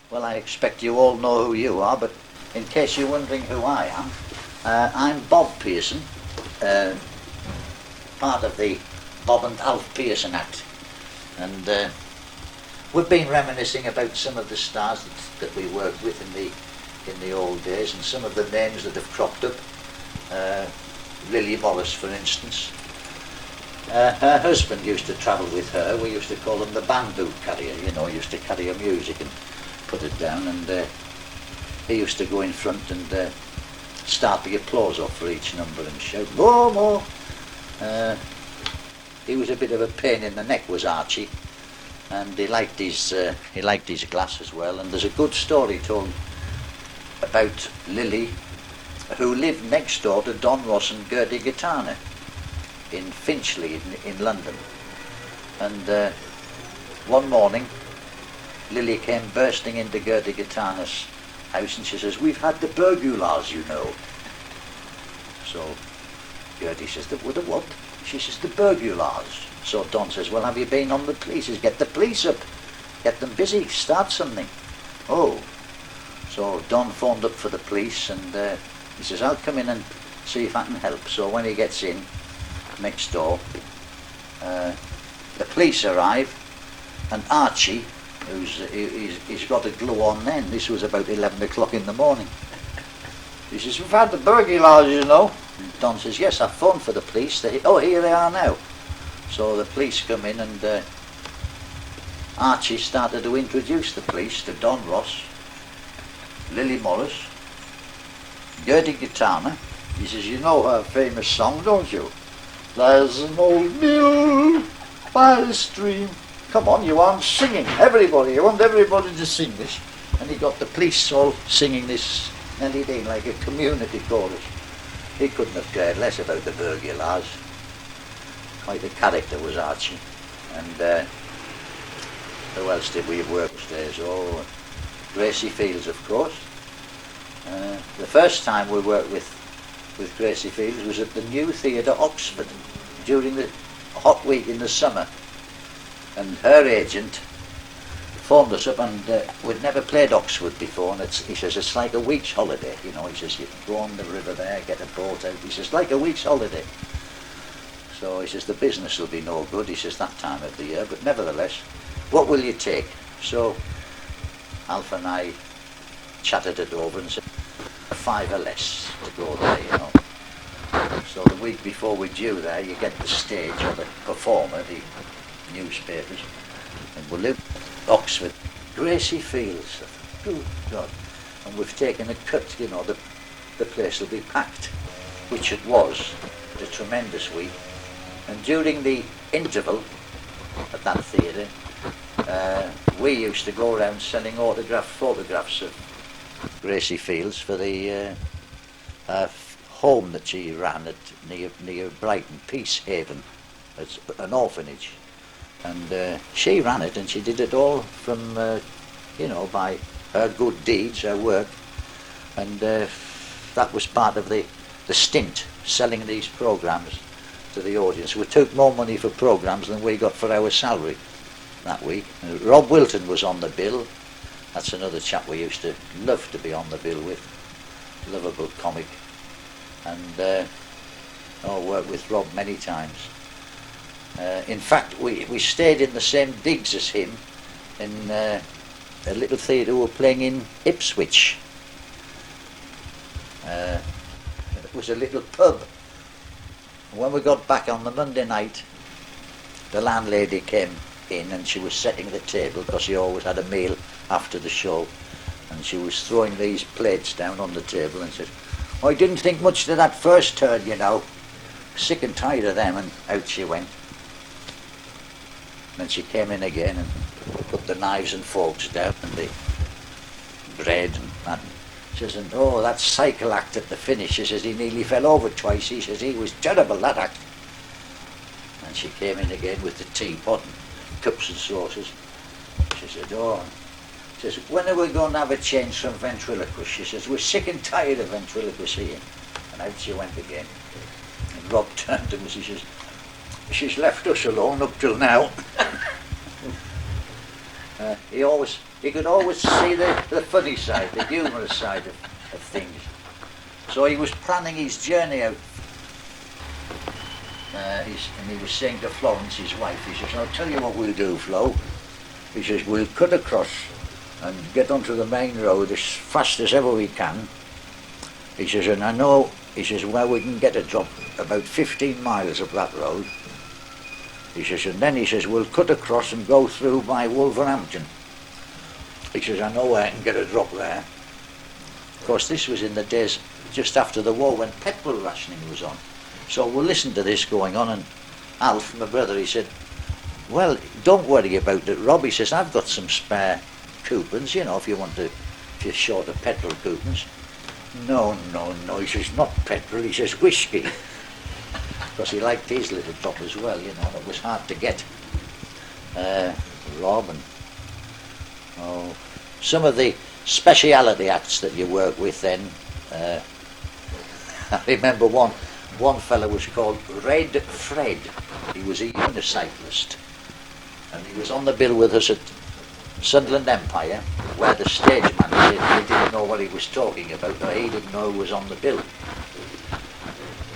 Well, I expect you all know who you are, but in case you're wondering who I am, I'm Bob Pearson, part of the Bob and Alf Pearson Act. And we've been reminiscing about some of the stars that we worked with in the old days, and some of the names that have cropped up. Lily Morris, for instance. Her husband used to travel with her. We used to call him the bamboo carrier, you know, used to carry her music and put it down, and he used to go in front and start the applause off for each number and shout, "More, more!" He was a bit of a pain in the neck, was Archie, and he liked his glass as well. And there's a good story told about Lily, who lived next door to Don Ross and Gertie Gitana in Finchley in London. And one morning Lily came bursting into Gertie Gitana's house and she says, "We've had the burglars, you know." So Gertie says, "The what?" She says, "The burglars." So Don says, "Well, have you been on the police?" He says, "Get the police up, get them busy, start something." Oh, so Don phoned up for the police, and he says, "I'll come in and see if I can help." So when he gets in next door, the police arrive, and Archie, he's got a glow on then. This was about 11 o'clock in the morning. He says, "We've had the burglars, you know." And Don says, "Yes, I've phoned for the police. Oh, here they are now." So the police come in, and Archie started to introduce the police to Don Ross, Lily Morris, Gertie Gitana. He says, "You know her famous song, don't you? There's an old mill by the stream." Come on, you aren't singing. Everybody, you want everybody to sing this. And he got the police all singing this Nellie Dean like a community chorus. He couldn't have cared less about the burglars. Quite a character was Archie. And who else did we work with? Oh, Gracie Fields, of course. The first time we worked with Gracie Fields was at the New Theatre, Oxford, during the hot week in the summer. And her agent phoned us up, and we'd never played Oxford before, and he says, "It's like a week's holiday," you know. He says, "You can go on the river there, get a boat out." He says, "Like a week's holiday." So he says, "The business will be no good," he says, "that time of the year, but nevertheless, what will you take?" So Alf and I chatted it over and said, $5 or less to go there, you know. So the week before we're due there, you get the stage or the performer, the newspapers, and we'll live Oxford. Gracie Fields, good God. And we've taken a cut, you know, the place will be packed, which it was. A tremendous week. And during the interval at that theatre, we used to go around selling autographed photographs of Gracie Fields for the home that she ran at near Brighton, Peace Haven. It's an orphanage. And she ran it, and she did it all from, you know, by her good deeds, her work. And that was part of the stint, selling these programmes to the audience. We took more money for programmes than we got for our salary that week. Rob Wilton was on the bill. That's another chap we used to love to be on the bill with. Lovable comic. And worked with Rob many times. In fact, we stayed in the same digs as him in a little theatre we were playing in Ipswich. It was a little pub. When we got back on the Monday night, the landlady came in and she was setting the table, because she always had a meal after the show, and she was throwing these plates down on the table and said, "I didn't think much of that first turn, you know. Sick and tired of them." And out she went. And then she came in again and put the knives and forks down and the bread and that. She says, "And oh, that cycle act at the finish," she says, "he nearly fell over twice." He says, "He was terrible, that act." And she came in again with the teapot and cups and saucers. She said, "Oh," she says, "when are we going to have a change from ventriloquists?" She says, "We're sick and tired of ventriloquists here." And out she went again. And Rob turned to me and he says, "She's left us alone up till now." He always he could always see the funny side, the humorous side of things. So he was planning his journey out, and he was saying to Florence, his wife, he says, I'll tell you what we'll do, Flo. He says, we'll cut across and get onto the main road as fast as ever we can. He says, and I know, he says, well, we can get a drop about 15 miles up that road. He says, and then he says, we'll cut across and go through by Wolverhampton. He says, I know where I can get a drop there. Of course, this was in the days just after the war when petrol rationing was on. So we'll listen to this going on, and Alf, my brother, he said, well, don't worry about it, Rob. He says, I've got some spare coupons, you know, if you're short of petrol coupons. No, he says, not petrol, he says, whiskey. Because he liked his little drop as well, you know, it was hard to get. Rob and some of the speciality acts that you work with then. I remember one fella was called Red Fred. He was a unicyclist, and he was on the bill with us at Sunderland Empire, where the stage manager, he didn't know what he was talking about, or he didn't know who was on the bill.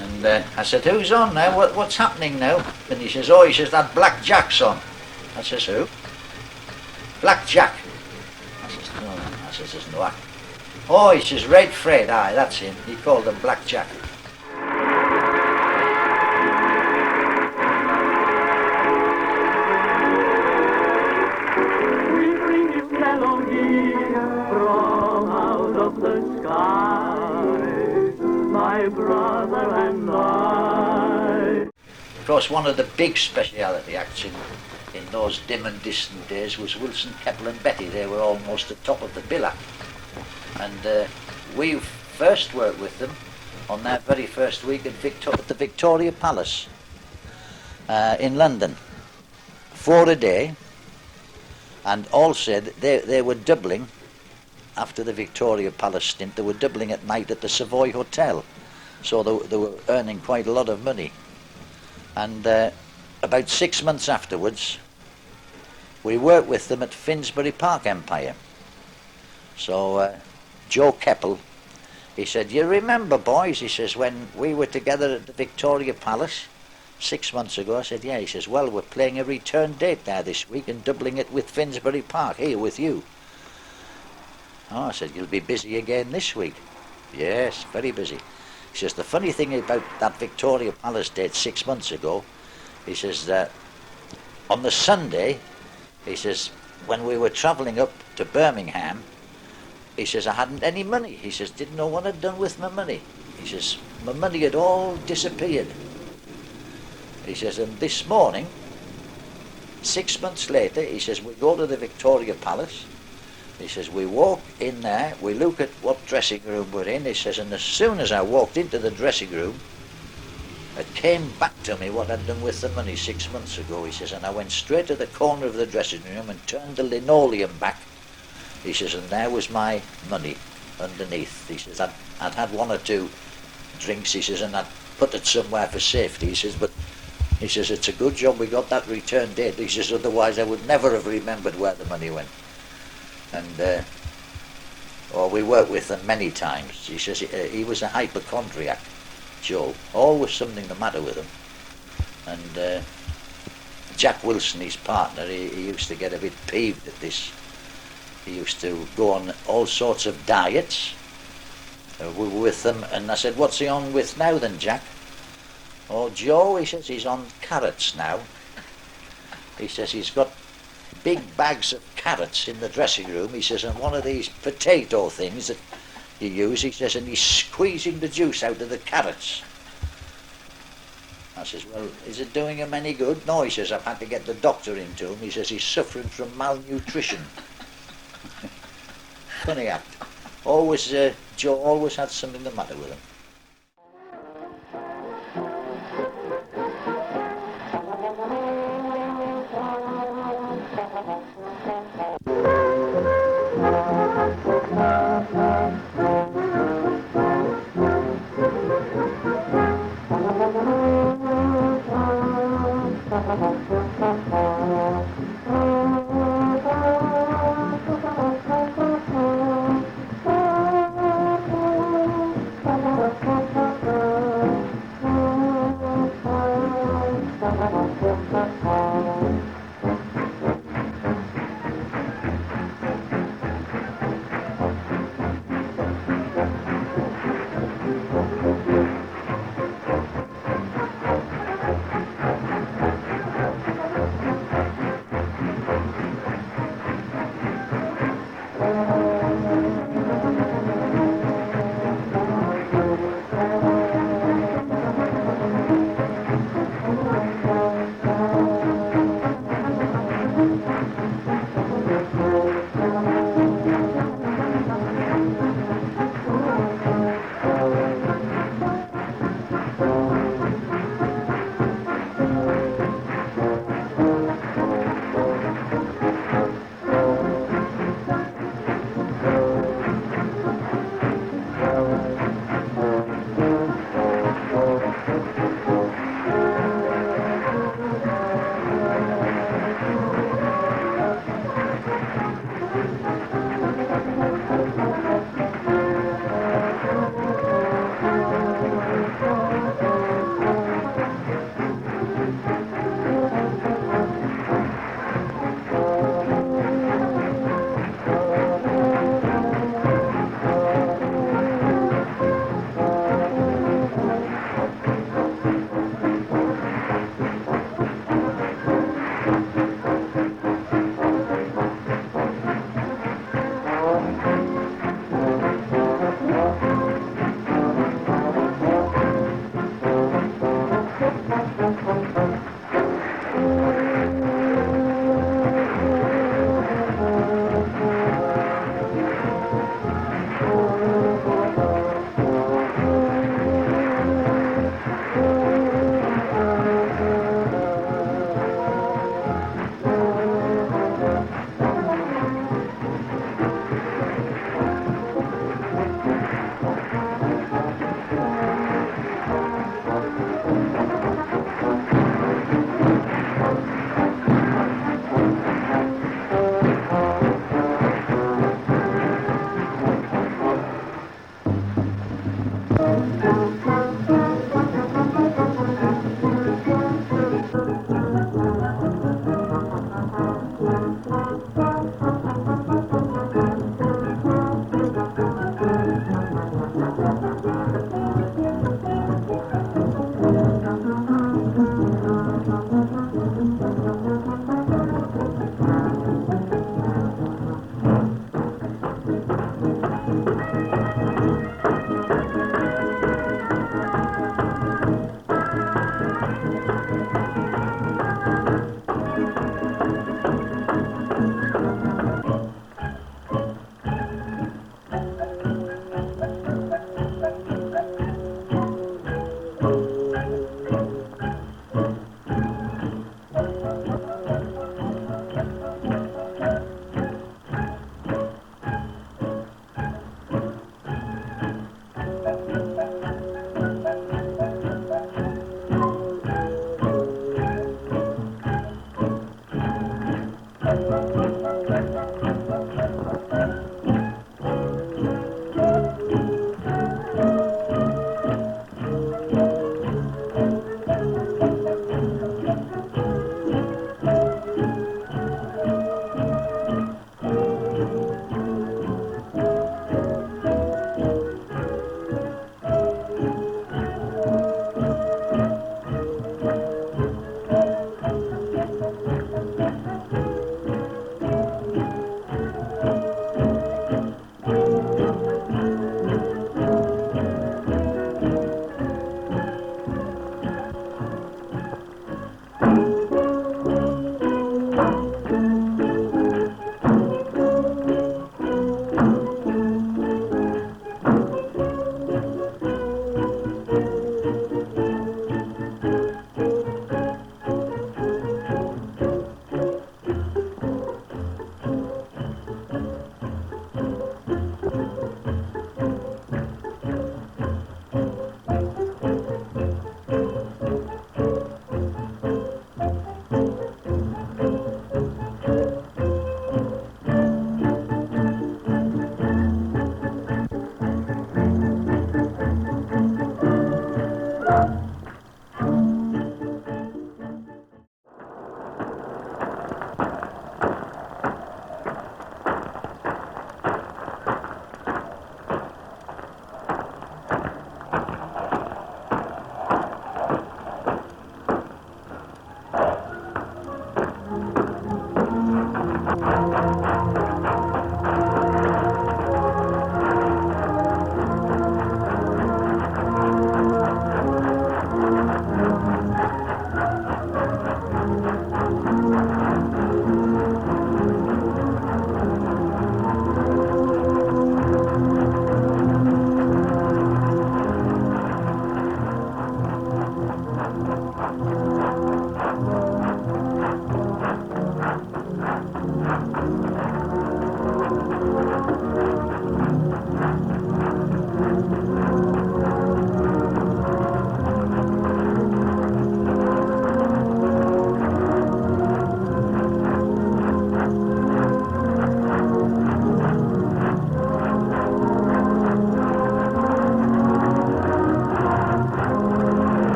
And I said, who's on now? What's happening now? And he says, he says, that Black Jack's on. I says, who? Black Jack. I says, no. I says, there's no act. He says, Red Fred, aye, that's him. He called him Black Jack. We bring you melody from out of the sky, my brother and I. Of course, one of the big speciality acts in those dim and distant days was Wilton, Keppel and Betty. They were almost at the top of the bill act. And we first worked with them on their very first week at the Victoria Palace in London. 4 a day, and all said they were doubling after the Victoria Palace stint. They were doubling at night at the Savoy Hotel, so they were earning quite a lot of money. And about 6 months afterwards, we worked with them at Finsbury Park Empire. So Joe Keppel, he said, you remember, boys, he says, when we were together at the Victoria Palace 6 months ago? I said, yeah. He says, well, we're playing a return date there this week and doubling it with Finsbury Park, here with you. I said, you'll be busy again this week. Yes, very busy. He says, the funny thing about that Victoria Palace date 6 months ago, he says, that on the Sunday, he says, when we were travelling up to Birmingham, he says, I hadn't any money. He says, didn't know what I'd done with my money. He says, my money had all disappeared. He says, and this morning, 6 months later, he says, we go to the Victoria Palace. He says, we walk in there, we look at what dressing room we're in. He says, and as soon as I walked into the dressing room, it came back to me what I'd done with the money 6 months ago. He says, and I went straight to the corner of the dressing room and turned the linoleum back. He says, and there was my money underneath. He says, I'd had 1 or 2 drinks, he says, and I'd put it somewhere for safety. He says, but he says, it's a good job we got that return date. He says, otherwise I would never have remembered where the money went. And we worked with them many times. He says he was a hypochondriac, Joe. Always something the matter with him. And Jack Wilson, his partner, he used to get a bit peeved at this. He used to go on all sorts of diets with them. And I said, what's he on with now then, Jack? Joe, he says, he's on carrots now. He says he's got big bags of carrots in the dressing room. He says, and one of these potato things that you use, he says, and he's squeezing the juice out of the carrots. I says, well, is it doing him any good? No, he says, I've had to get the doctor into him. He says he's suffering from malnutrition. Funny act. Always, Joe always had something the matter with him.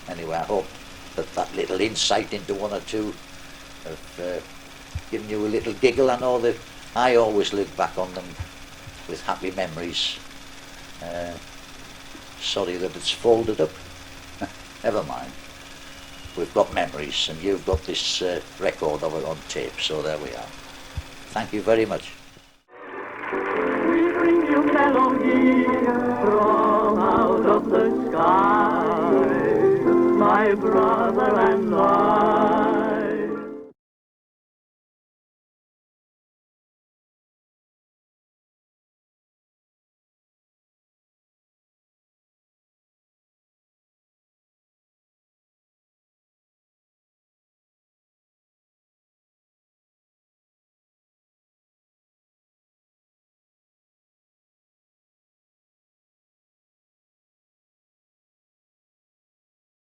Anyway, I hope that little insight into one or two have given you a little giggle. I know that I always look back on them with happy memories. Sorry that it's folded up. Never mind. We've got memories, and you've got this record of it on tape, so there we are. Thank you very much. We bring you melody from out of the sky, my brother and I.